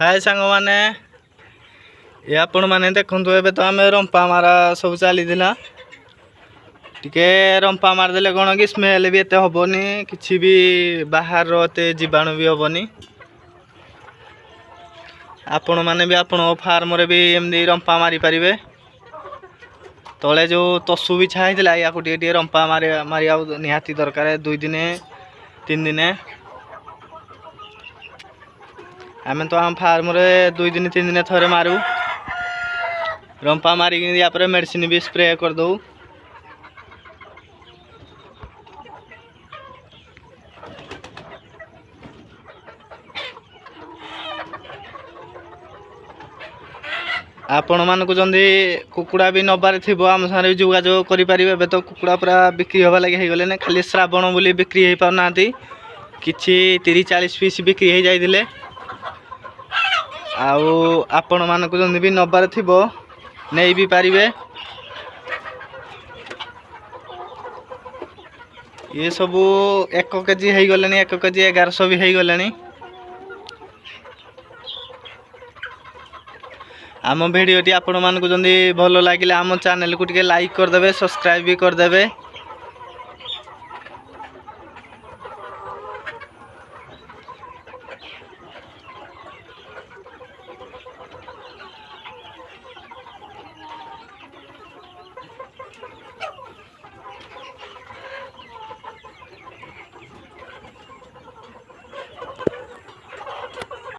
हाय सांग मैंने ये आपण मैंने देखु ए तो आम रंपा मारा सब चली टे रंपा मारदे कौन कि स्मेल भी एत हेनी कि भी बाहर जीवाणु भी हेनी आपण मैंने भी आपण फार्म रे भी एमती रंपा मारी पारे तले जो तसु भी छाई या रंपा मारिया निहाती दरकार 2 दिन 3 दिन आम तो आम फार्म रे 2 दिन 3 दिन थोड़े मारू रंपा मारिक मेडिसिन भी स्प्रे करदे। आपण मानक जदि कुकुड़ा भी नबार थी आम सारे जोगाजोग करें तो कुकुड़ा पूरा बिक्री हवा लगे हो गले खाली श्रावण बोली बिक्री हो पाना कि 30-40 पीस बिक्री हो जाते आपण मानक जदि भी नबार थी नहीं भी पारे ये सबू 1 केजी हो गले 1 केजी 1100 भी हो गले। आम भिडियोटी आपण मानक जदि भल लगे आम चैनल को टिके लाइक करदे सब्सक्राइब भी करदे।